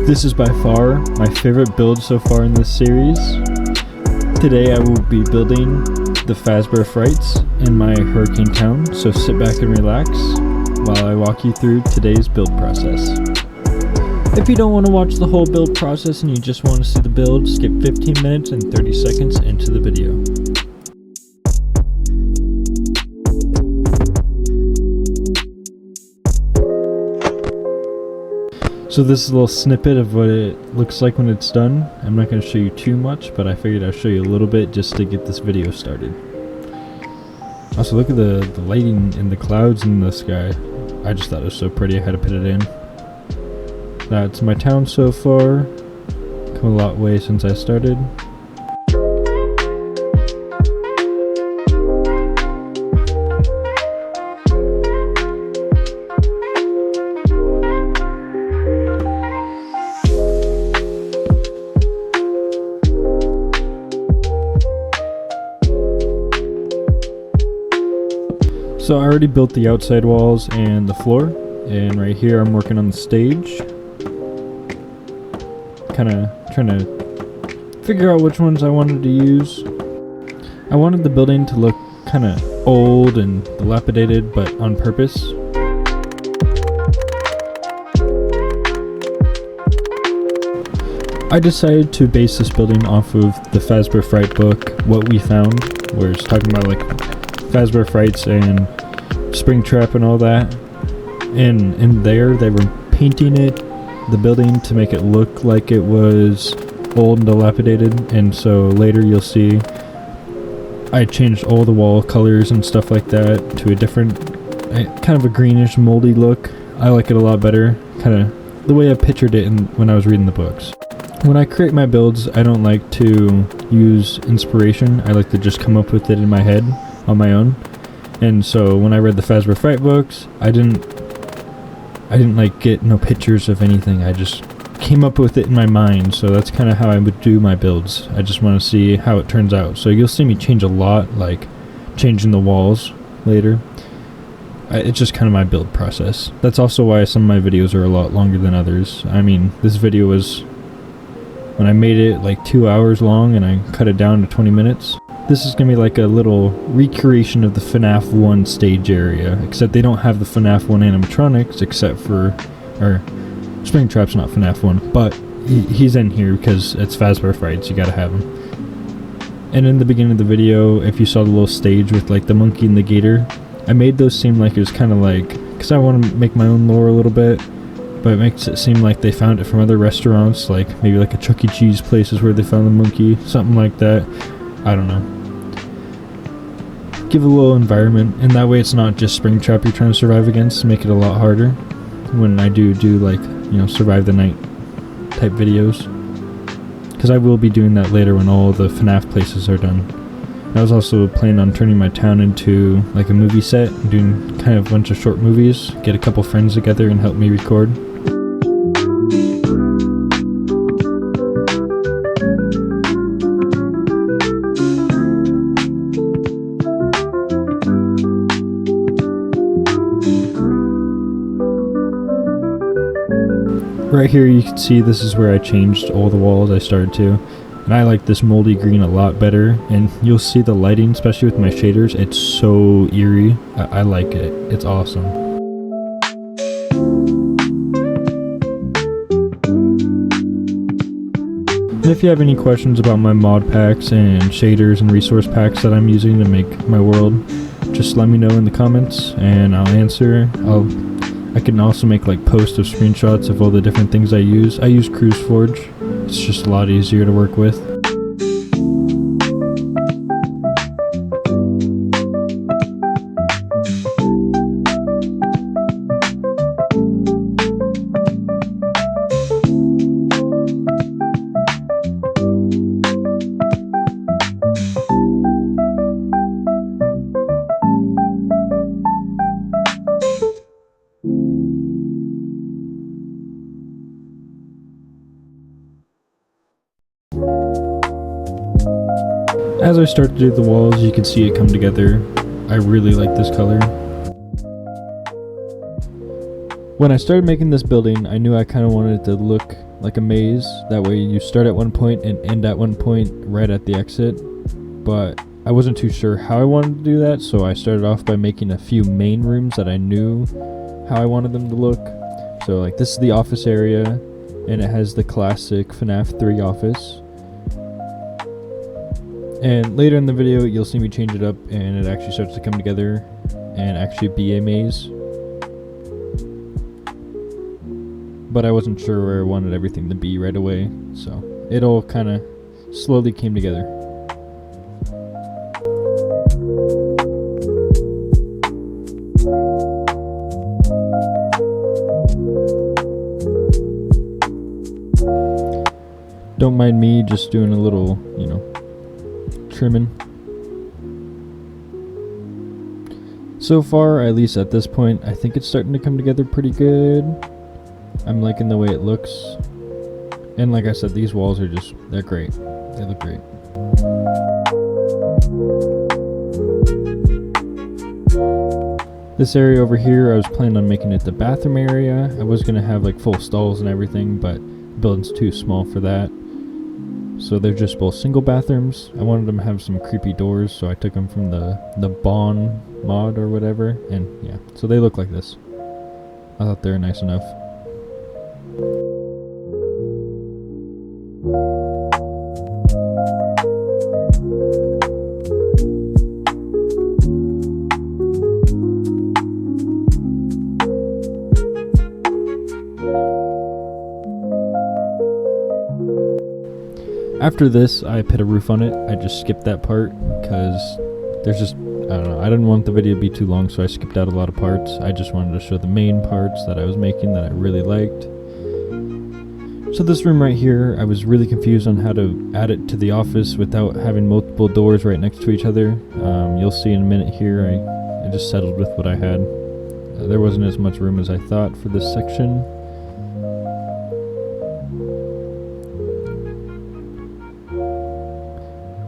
This is by far my favorite build so far in this series. Today I will be building the Fazbear Frights in my hurricane town, so sit back and relax while I walk you through today's build process. If you don't want to watch the whole build process and you just want to see the build, skip 15 minutes and 30 seconds into the video. So this is a little snippet of what it looks like when it's done. I'm not going to show you too much, but I figured I'd show you a little bit just to get this video started. Also, look at the lighting and the clouds in the sky. I just thought it was so pretty, I had to put it in. That's my town so far. Come a lot way since I started. So I already built the outside walls and the floor, and right here I'm working on the stage. Kinda trying to figure out which ones I wanted to use. I wanted the building to look kinda old and dilapidated, but on purpose. I decided to base this building off of the Fazbear Fright book, What We Found, where it's talking about like Fazbear Frights and Springtrap and all that, and in there they were painting the building to make it look like it was old and dilapidated, and so later you'll see I changed all the wall colors and stuff like that to a different kind of a greenish moldy look. I like it a lot better, kind of the way I pictured it when I was reading the books. When I create my builds, I don't like to use inspiration. I like to just come up with it in my head on my own. And so when I read the Fazbear Fright books, I didn't like get no pictures of anything. I just came up with it in my mind. So that's kind of how I would do my builds. I just want to see how it turns out. So you'll see me change a lot, like changing the walls later. It's just kind of my build process. That's also why some of my videos are a lot longer than others. I mean, this video was, when I made it, like 2 hours long, and I cut it down to 20 minutes. This is going to be like a little recreation of the FNAF 1 stage area, except they don't have the FNAF 1 animatronics, except for, or Springtrap's not FNAF 1, but he's in here because it's Fazbear Frights, you gotta have him. And in the beginning of the video, if you saw the little stage with like the monkey and the gator, I made those seem like it was kind of like, because I want to make my own lore a little bit, but it makes it seem like they found it from other restaurants, like maybe like a Chuck E. Cheese places where they found the monkey, something like that. I don't know. Give a little environment, and that way it's not just Springtrap you're trying to survive against, to make it a lot harder when I do like, you know, survive the night type videos. Because I will be doing that later when all the FNAF places are done. I was also planning on turning my town into like a movie set, doing kind of a bunch of short movies, get a couple friends together and help me record. Right here you can see this is where I changed all the walls. I started to, and I like this moldy green a lot better, and you'll see the lighting, especially with my shaders, it's so eerie. I like it, it's awesome. And if you have any questions about my mod packs and shaders and resource packs that I'm using to make my world, just let me know in the comments and I'll answer. I can also make like posts of screenshots of all the different things I use. I use Cruise Forge. It's just a lot easier to work with. As I start to do the walls, you can see it come together. I really like this color. When I started making this building, I knew I kind of wanted it to look like a maze. That way you start at one point and end at one point right at the exit. But I wasn't too sure how I wanted to do that, so I started off by making a few main rooms that I knew how I wanted them to look. So like this is the office area, and it has the classic FNAF 3 office. And later in the video you'll see me change it up and it actually starts to come together and actually be a maze. But I wasn't sure where I wanted everything to be right away, so it all kind of slowly came together. Don't mind me just doing a little, trimming. So far, at least at this point, I think it's starting to come together pretty good. I'm liking the way it looks. And like I said, these walls are they're great. They look great. This area over here, I was planning on making it the bathroom area. I was going to have like full stalls and everything, but the building's too small for that. So they're just both single bathrooms. I wanted them to have some creepy doors, so I took them from the Bon mod or whatever, and yeah, so they look like this. I thought they were nice enough. After this, I put a roof on it. I just skipped that part because there's just, I don't know, I didn't want the video to be too long, so I skipped out a lot of parts. I just wanted to show the main parts that I was making that I really liked. So this room right here, I was really confused on how to add it to the office without having multiple doors right next to each other. You'll see in a minute here, I just settled with what I had. There wasn't as much room as I thought for this section.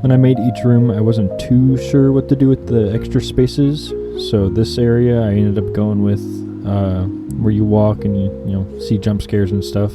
When I made each room, I wasn't too sure what to do with the extra spaces. So this area, I ended up going with where you walk and you see jump scares and stuff.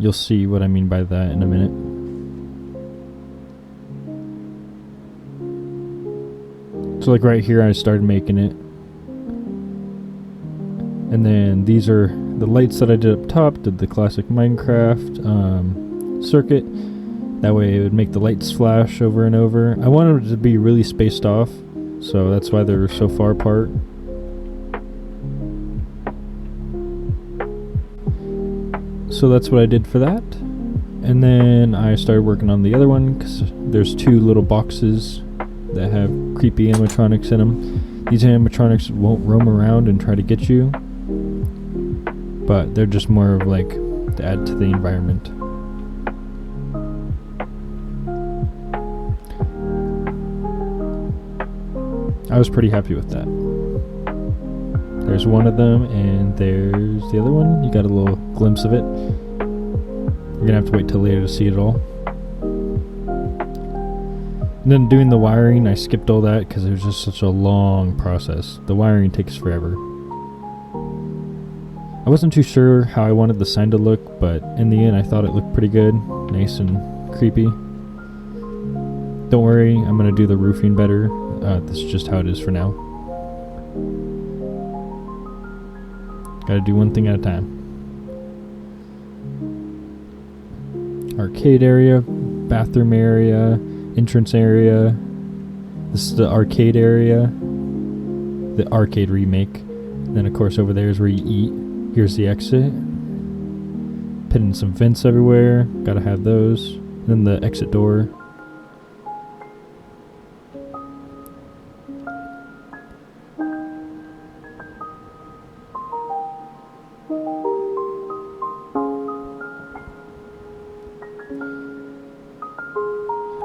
You'll see what I mean by that in a minute. So like right here, I started making it. And then these are the lights that I did up top, did the classic Minecraft circuit. That way it would make the lights flash over and over. I wanted it to be really spaced off, so that's why they're so far apart. So that's what I did for that. And then I started working on the other one, because there's two little boxes that have creepy animatronics in them. These animatronics won't roam around and try to get you, but they're just more of like to add to the environment. I was pretty happy with that. There's one of them, and there's the other one. You got a little glimpse of it. You're gonna have to wait till later to see it all. And then doing the wiring, I skipped all that because it was just such a long process. The wiring takes forever. I wasn't too sure how I wanted the sign to look, but in the end I thought it looked pretty good. Nice and creepy. Don't worry, I'm gonna do the roofing better. This is just how it is for now. Gotta do one thing at a time. Arcade area, bathroom area, entrance area. This is the arcade area. The arcade remake. Then of course over there is where you eat. Here's the exit. Putting some vents everywhere. Gotta have those. Then the exit door.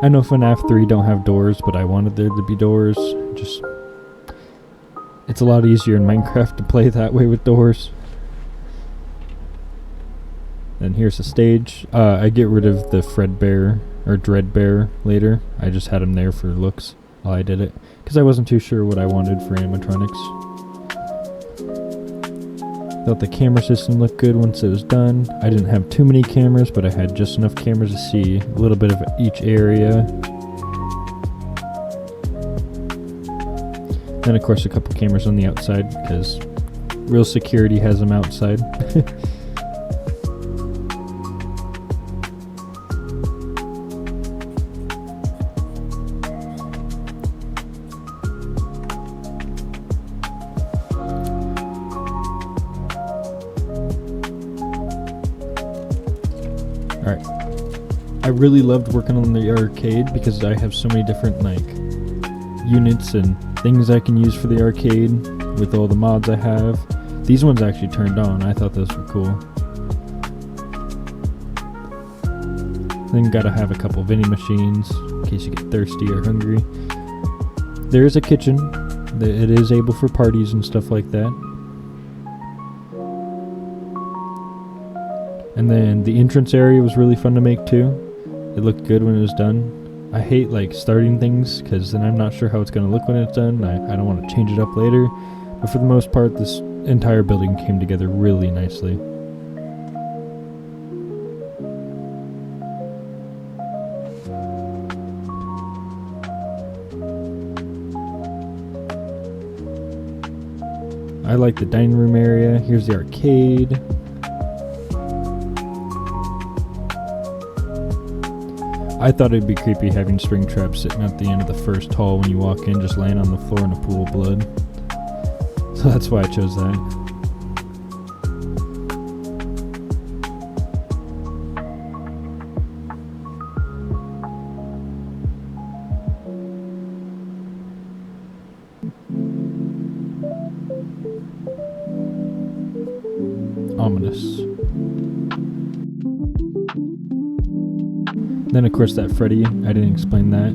I know FNAF 3 don't have doors, but I wanted there to be doors. It's a lot easier in Minecraft to play that way with doors. Then here's the stage. I get rid of the Fredbear or Dreadbear later. I just had him there for looks while I did it, because I wasn't too sure what I wanted for animatronics. Thought the camera system looked good once it was done. I didn't have too many cameras, but I had just enough cameras to see a little bit of each area. And of course a couple cameras on the outside, because real security has them outside. Alright, I really loved working on the arcade because I have so many different like units and things I can use for the arcade with all the mods I have. These ones actually turned on. I thought those were cool. Then gotta have a couple vending machines in case you get thirsty or hungry. There is a kitchen. It is able for parties and stuff like that. And then the entrance area was really fun to make too. It looked good when it was done. I hate like starting things because then I'm not sure how it's going to look when it's done. I don't want to change it up later. But for the most part, this entire building came together really nicely. I like the dining room area. Here's the arcade. I thought it'd be creepy having Springtrap sitting at the end of the first hall when you walk in, just laying on the floor in a pool of blood. So that's why I chose that. Ominous. Then of course that Freddy, I didn't explain that.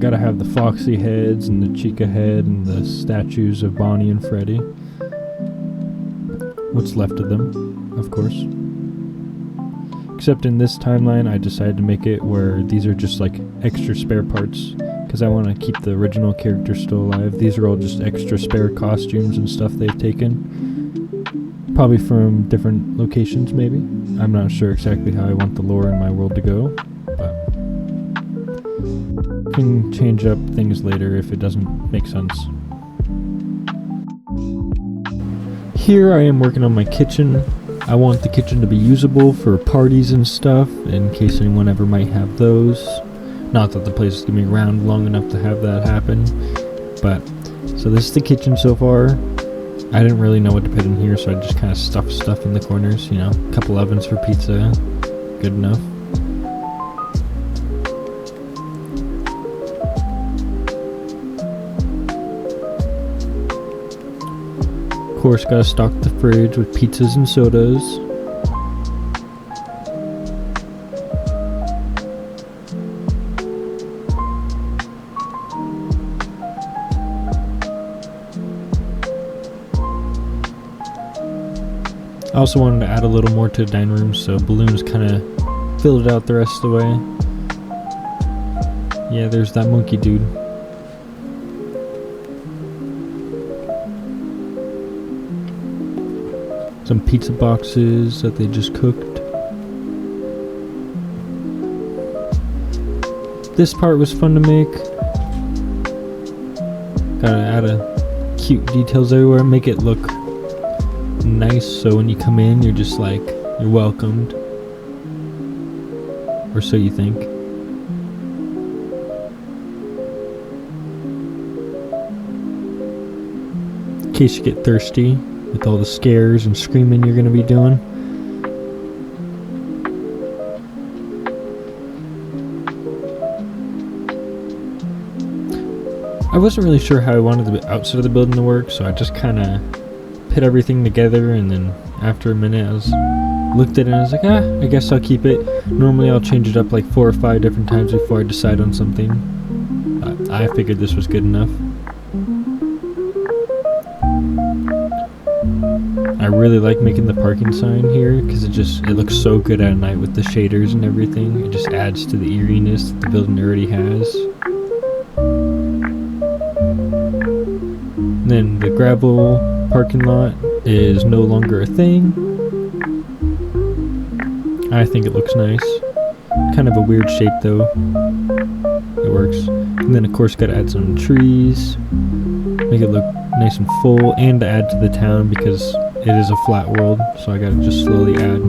Gotta have the Foxy heads and the Chica head and the statues of Bonnie and Freddy. What's left of them, of course. Except in this timeline I decided to make it where these are just like extra spare parts. Because I want to keep the original characters still alive. These are all just extra spare costumes and stuff they've taken. Probably from different locations, maybe. I'm not sure exactly how I want the lore in my world to go. But I can change up things later if it doesn't make sense. Here I am working on my kitchen. I want the kitchen to be usable for parties and stuff, in case anyone ever might have those. Not that the place is going to be around long enough to have that happen, but, so this is the kitchen so far. I didn't really know what to put in here, so I just kind of stuffed stuff in the corners, you know, a couple ovens for pizza, good enough. Of course, gotta stock the fridge with pizzas and sodas. I also wanted to add a little more to the dining room, so balloons kind of filled it out the rest of the way. Yeah, there's that monkey dude. Some pizza boxes that they just cooked. This part was fun to make. Gotta add a cute details everywhere, make it look nice, so when you come in you're just like, you're welcomed, or so you think. In case you get thirsty with all the scares and screaming you're gonna be doing. I wasn't really sure how I wanted the outside of the building to work, so I just kind of put everything together, and then after a minute I looked at it and I was like, I guess I'll keep it. Normally I'll change it up like 4 or 5 different times before I decide on something. I figured this was good enough. I really like making the parking sign here because it looks so good at night with the shaders and everything. It just adds to the eeriness that the building already has. And then the gravel parking lot is no longer a thing. I think it looks nice. Kind of a weird shape though. It works. And then of course gotta add some trees. Make it look nice and full, and to add to the town because it is a flat world, so I gotta just slowly add.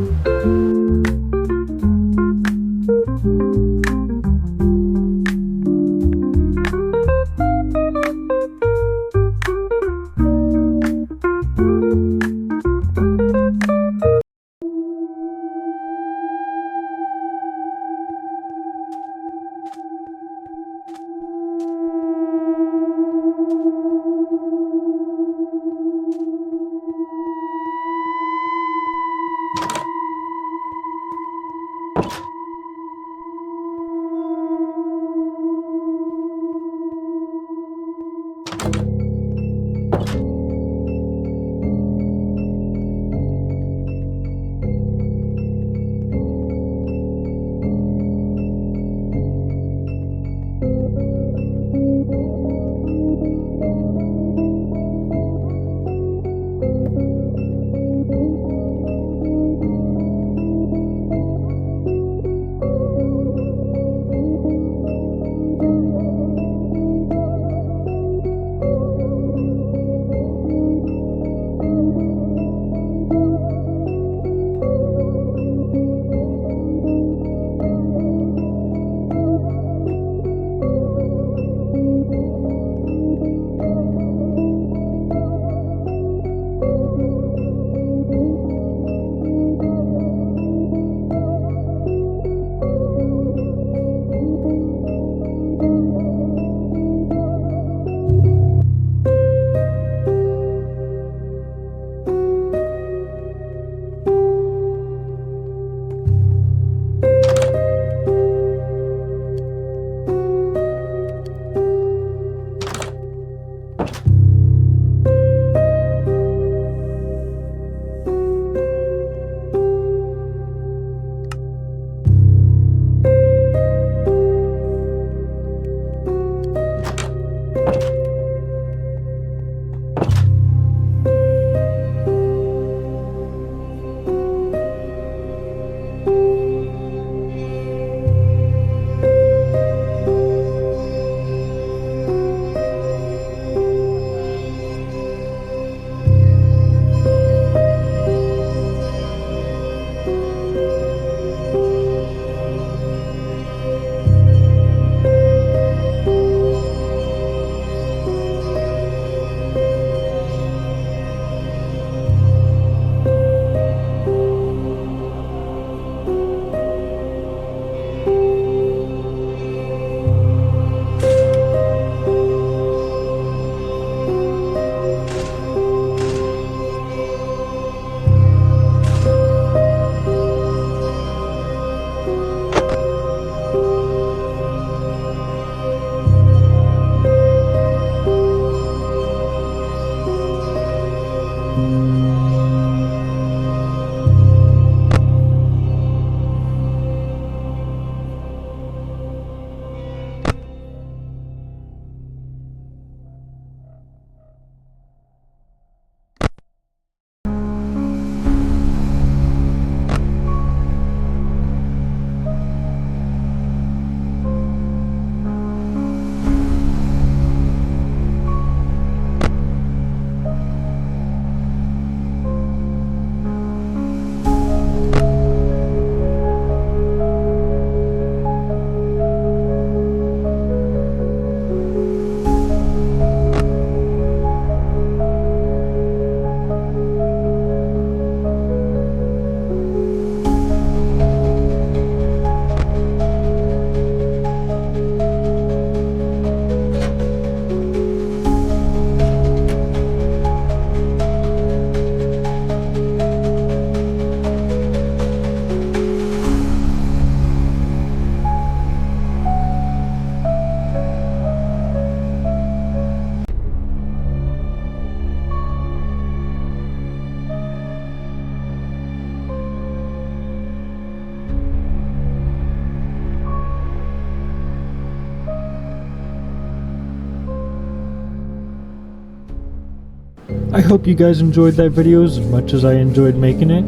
I hope you guys enjoyed that video as much as I enjoyed making it.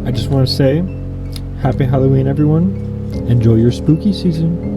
I just want to say, happy Halloween everyone. Enjoy your spooky season.